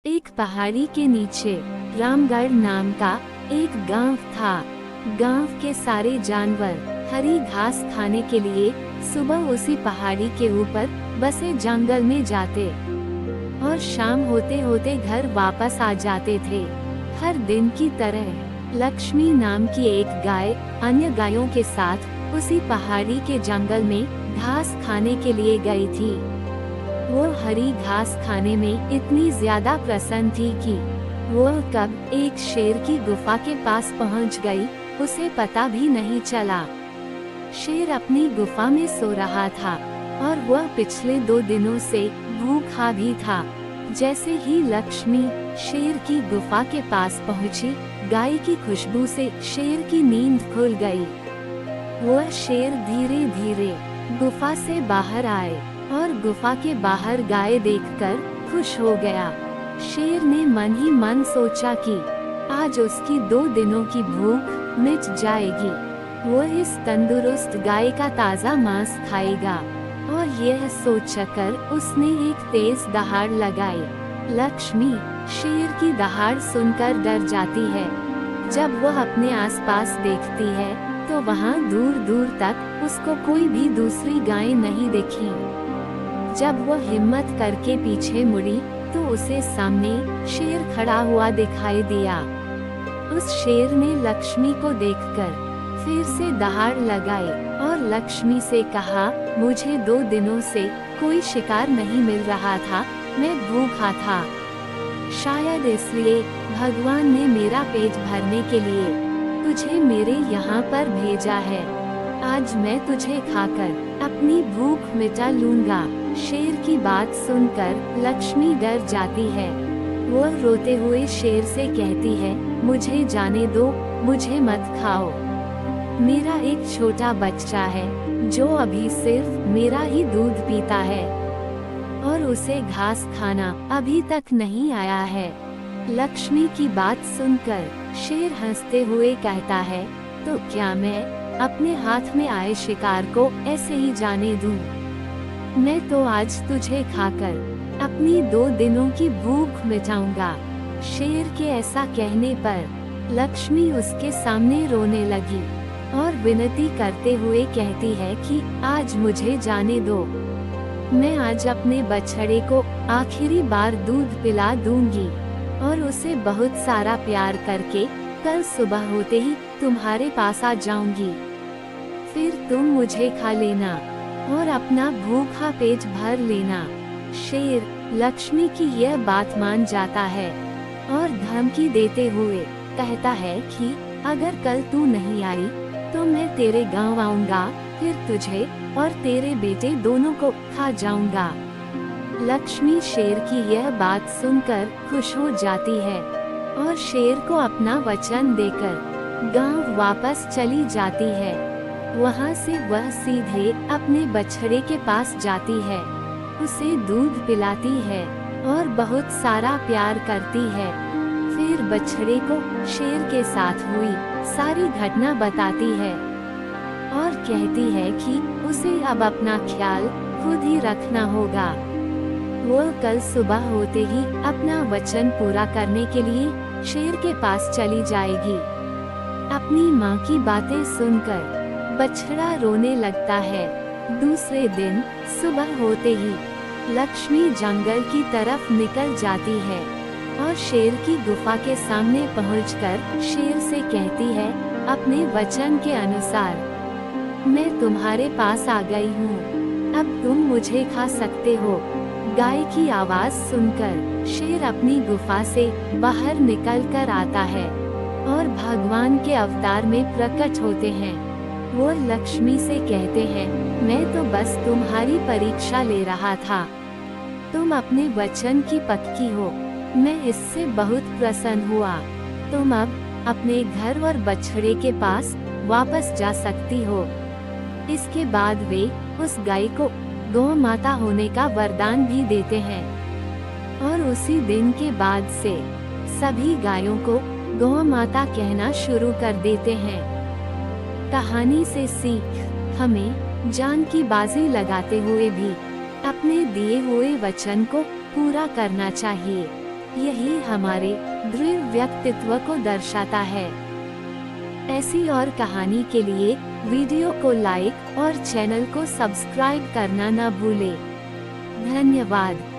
एक पहाड़ी के नीचे रामगढ़ नाम का एक गांव था। गांव के सारे जानवर हरी घास खाने के लिए सुबह उसी पहाड़ी के ऊपर बसे जंगल में जाते और शाम होते होते घर वापस आ जाते थे। हर दिन की तरह लक्ष्मी नाम की एक गाय अन्य गायों के साथ उसी पहाड़ी के जंगल में घास खाने के लिए गई थी। वो हरी घास खाने में इतनी ज्यादा प्रसन्न थी कि वो कब एक शेर की गुफा के पास पहुंच गई उसे पता भी नहीं चला। शेर अपनी गुफा में सो रहा था और वह पिछले 2 दिनों से भूखा भी था। जैसे ही लक्ष्मी शेर की गुफा के पास पहुंची, गाय की खुशबू से शेर की नींद खुल गई। वह शेर धीरे धीरे गुफा से बाहर आए और गुफा के बाहर गाय देखकर खुश हो गया। शेर ने मन ही मन सोचा कि आज उसकी 2 दिनों की भूख मिट जाएगी। वह इस तंदुरुस्त गाय का ताज़ा मांस खाएगा और यह सोचकर उसने एक तेज दहाड़ लगाई। लक्ष्मी शेर की दहाड़ सुनकर डर जाती है। जब वह अपने आसपास देखती है तो वहाँ दूर दूर तक उसको कोई भी दूसरी गाय नहीं दिखी। जब वह हिम्मत करके पीछे मुड़ी तो उसे सामने शेर खड़ा हुआ दिखाई दिया। उस शेर ने लक्ष्मी को देखकर फिर से दहाड़ लगाई और लक्ष्मी से कहा, मुझे 2 दिनों से कोई शिकार नहीं मिल रहा था, मैं भूखा था। शायद इसलिए भगवान ने मेरा पेट भरने के लिए तुझे मेरे यहाँ पर भेजा है। आज मैं तुझे खाकर अपनी भूख मिटा लूंगा। शेर की बात सुनकर लक्ष्मी डर जाती है। वह रोते हुए शेर से कहती है, मुझे जाने दो, मुझे मत खाओ। मेरा एक छोटा बच्चा है जो अभी सिर्फ मेरा ही दूध पीता है और उसे घास खाना अभी तक नहीं आया है। लक्ष्मी की बात सुनकर शेर हंसते हुए कहता है, तो क्या मैं अपने हाथ में आए शिकार को ऐसे ही जाने दूं? मैं तो आज तुझे खाकर अपनी 2 दिनों की भूख मिटाऊंगा। शेर के ऐसा कहने पर लक्ष्मी उसके सामने रोने लगी और विनती करते हुए कहती है कि आज मुझे जाने दो। मैं आज अपने बछड़े को आखिरी बार दूध पिला दूंगी और उसे बहुत सारा प्यार करके कल सुबह होते ही तुम्हारे पास आ जाऊंगी। फिर तुम मुझे खा लेना और अपना भूखा पेट भर लेना। शेर लक्ष्मी की यह बात मान जाता है और धमकी देते हुए कहता है कि अगर कल तू नहीं आई तो मैं तेरे गांव आऊंगा, फिर तुझे और तेरे बेटे दोनों को खा जाऊंगा। लक्ष्मी शेर की यह बात सुनकर खुश हो जाती है और शेर को अपना वचन देकर गांव वापस चली जाती है। वहां से वह सीधे अपने बछड़े के पास जाती है, उसे दूध पिलाती है और बहुत सारा प्यार करती है। फिर बछड़े को शेर के साथ हुई सारी घटना बताती है और कहती है कि उसे अब अपना ख्याल खुद ही रखना होगा। वो कल सुबह होते ही अपना वचन पूरा करने के लिए शेर के पास चली जाएगी। अपनी माँ की बातें सुनकर बछड़ा रोने लगता है। दूसरे दिन सुबह होते ही लक्ष्मी जंगल की तरफ निकल जाती है और शेर की गुफा के सामने पहुंचकर शेर से कहती है, अपने वचन के अनुसार मैं तुम्हारे पास आ गई हूँ, अब तुम मुझे खा सकते हो। गाय की आवाज सुनकर शेर अपनी गुफा से बाहर निकल कर आता है और भगवान के अवतार में प्रकट होते हैं। वो लक्ष्मी से कहते हैं, मैं तो बस तुम्हारी परीक्षा ले रहा था, तुम अपने वचन की पक्की हो, मैं इससे बहुत प्रसन्न हुआ। तुम अब अपने घर और बछड़े के पास वापस जा सकती हो। इसके बाद वे उस गाय को गौ माता होने का वरदान भी देते हैं और उसी दिन के बाद से सभी गायों को गौ माता कहना शुरू कर देते हैं। कहानी से सीख, हमें जान की बाजी लगाते हुए भी अपने दिए हुए वचन को पूरा करना चाहिए। यही हमारे दृढ़ व्यक्तित्व को दर्शाता है। ऐसी और कहानी के लिए वीडियो को लाइक और चैनल को सब्सक्राइब करना न भूलें। धन्यवाद।